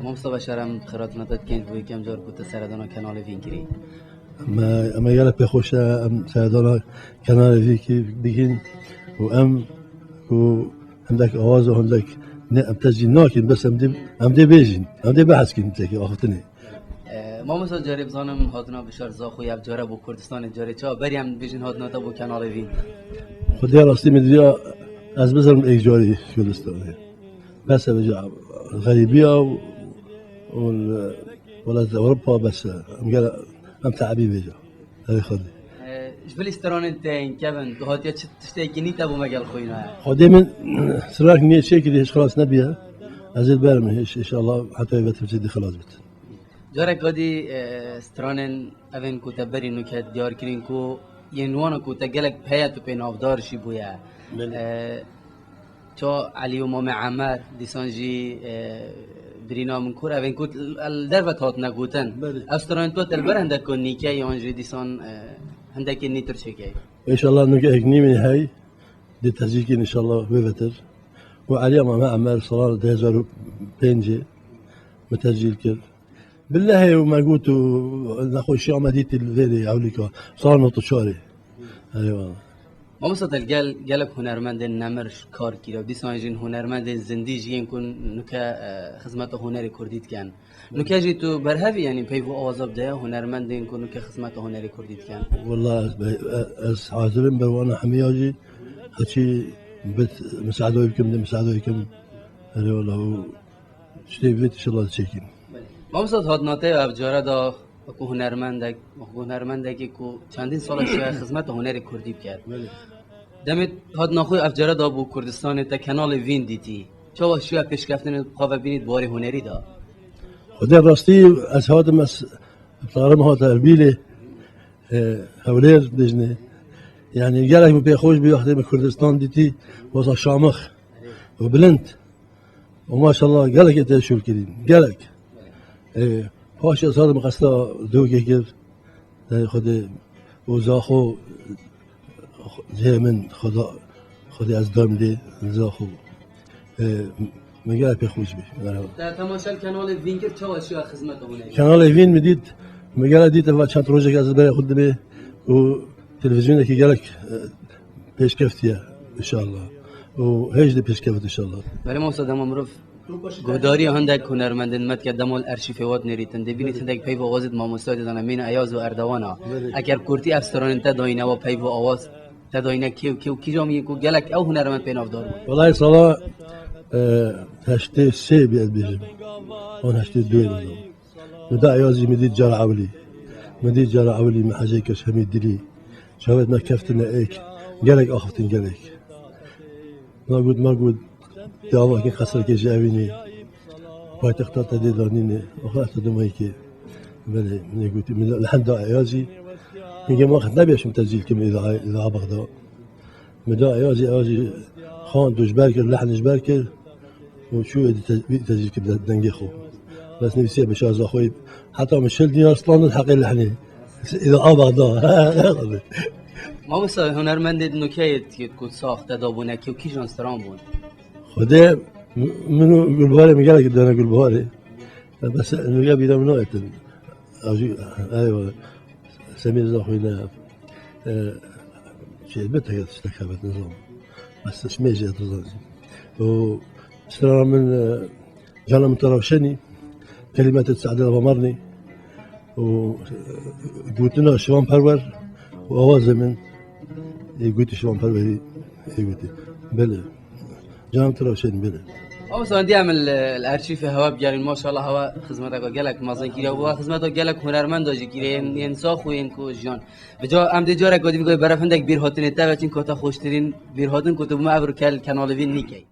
مصطفى شرم خیرات نداد که بوی کم جار کوت سردانا کانال وین کری ما يلا بيخوش سعدنا كنال فيكي بيجين وام عندك اواز وعندك بتجي ناكن بس امدي بيجين امدي بحث كنت لك اختني ما مثلا جاری بزنم هاتنا بشار زاخو یا جاره بو کردستان جاری چا بریم بیشین هاتنا تا بو کانال وین خدي راسي مدري از بزرم ايك جاري كردستان بس بجا غريبيه ولا اوروبا بس ام تعبي بيجا هاي خدي ايش استران انت ان كيفن تو هاتيا تشتكي نيتا بو مجال خوينا خدي من سراك نية شيء كده خلاص نبيها ازيد بالهم ان شاء الله حتى يبقى تبتدي خلاص بت جاره کدی استرانن اون کو تبری نو که دیار کرین کو ینوان کو تگلک پیا تو پین افدار شی بویا تو علی و مام عمر دیسانجی برینا من کور اون کو الدرفت هات نگوتن استران تو تلبر هندک کو نیکه یانجی دیسان هندک نیتر شکی ان شاء الله نوك اكني من هاي دي تسجيل ان شاء الله بفتر وعلي مام عمر صلاه دهزر بينجي متسجيل كر بالله وما قلت ناخذ شيء عمليه الفيديو اوليك صار نطشاري ايوه ما مصد قالك هنرمند نمرش کار کیرا دیسان جین هنرمند زندگی يكون نوکا خدمت هنری کردید کن نوکا جی تو برهوی یعنی پیو آوازاب ده هنرمند يكون نوکا خدمت هنری کردید کن والله از حاضرين بوانا حمياجي هاتشي بت مساعدة يمكن مساعدة يمكن ايوه والله شتي بيت ان شاء الله تشيكين ما مصد هاد ناته افجاره دا اكو هنرمنده که کو چندین سال شده خدمت هنری کردی کرد دمت هاد ناخوی افجاره دا بو کردستان تا کانال وین دیتی چه شو پیشرفتن قاوه بینید باری هنری دا خدي راستي از هادم از طارم هاد البيله هولير دجنه يعني قالك بيخوش بياخذ من كردستان ديتي وصل شامخ وبلنت وما شاء الله قالك انت شو الكريم قالك هاش صار مقصدا دوگه گر خود وزاخو جه من خدا از دام دی زاخو مگه پیخوش بی تا تماشا کانال وین کرد چه اشیا خدمت هنری کانال وین میدید مگه دید و چند روزه که از برای خود به و تلویزیون که گلک پیش کفتیه ان شاء الله و هیچ دی پیش کفت ان شاء الله ولی ما صدام امروز گوداری هندک هنرمندن مت که دمال ارشیف واد نریتن دبینید هندک پیو آوازد ما مستعد دانم مین ایاز و اردوانا اگر کورتی افسران انت داینه و پیو آواز تداینه کیو کی جامی کو گلک او هنرمند پیناف دار والله صلاة هشته سه بیاد بیشم اون هشته دوی نزم مدا ایازی مدید جار عولی محجه کش همید دلی شاید ما کفتن ایک گلک آخفتن گلک ما گود دعوا که خسر که جاوینی باید اختار تدید دانینه آخرت دمایی که بله نگوتی من الحمد عیازی میگه ما خد نبیشم تسجیل کم اذاعه بغداد مدا عیازی خان دوشبر کرد لحن جبر کرد و شو تسجیل کم دنگی خوب بس نفسي بشاز اخوي حتى مش دينار اصلا الحق اللحنه اذاعه بغداد ما مثلا هنرمند نوکیت که کد ساخته دابونه که کی جانستران بود خدا منو قلبهاري مقالك دانا قلبهاري بس انه بيدا منو اتن ايوه سمير زاخوينا شيء بتها استكابت نظام بس شميجي نظام و استرى من جانا من طرفشني كلمات السعد الغمرني وقلت لنا شوان برور واواز من قلت شوان برور قلت بله جام طرفشني بله او مثلا ديعمل الارشيف هوا بجارين ما شاء الله هوا خدمتك قالك مازن كيرا و خدمتك قالك هنرمند داجي كيرا انساخ و انكو جان بجا ام دي جاره قدي بيگوي برافندك بير هاتن تا وچين کوتا خوشترين بير هاتن كتب ما ابر كل كانال وين نيكي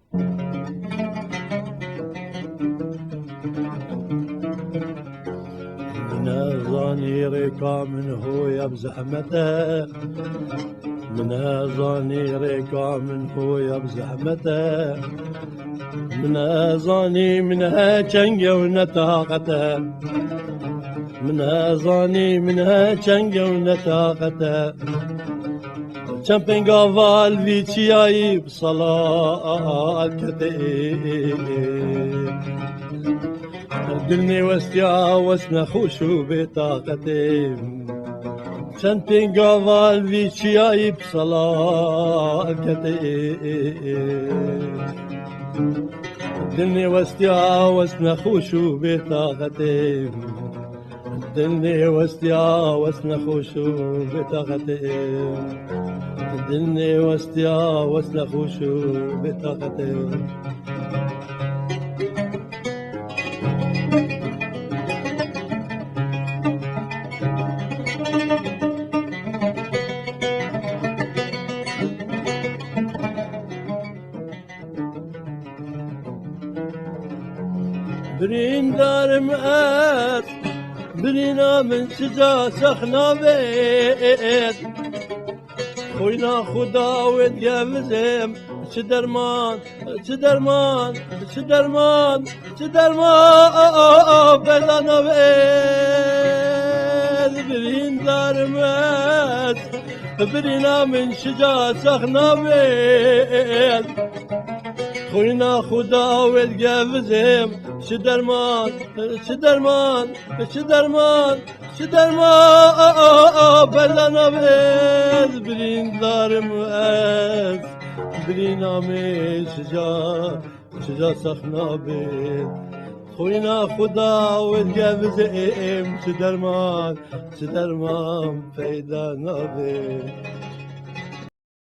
نظني ريكا من هو يا بزحمته من ازانی ریکا من خویا بزحمته من ازانی منها چنگ و نتاقته من ازانی منها چنگ و نتاقته چمپنگ آوال وی چیایی بصلاة کته دلني واستيا واسنا خوشو بطاقتي چمپنگ آوال وی چیایی بصلاة کته دلني واستيا واسنا خوشو بطاقتي دلني واستيا واسنا خوشو بطاقتي دلني واستيا واسنا خوشو بطاقتي برين دارم أس برينا من شجا سخنا بيت خوينا خدا وتجوزم شدرمان شدرمان شدرمان شدرمان بدنا بيت برين دارم أس برينا من شجا سخنا بيت خوينا خدا وتجوزم شدرمان شدرمان شدرمان شدرمان بدنا بيت برين دارم أس برين عمي شجا سخنا بيت خوينا خدا وتجوزم شدرمان شدرمان فايدة نبيت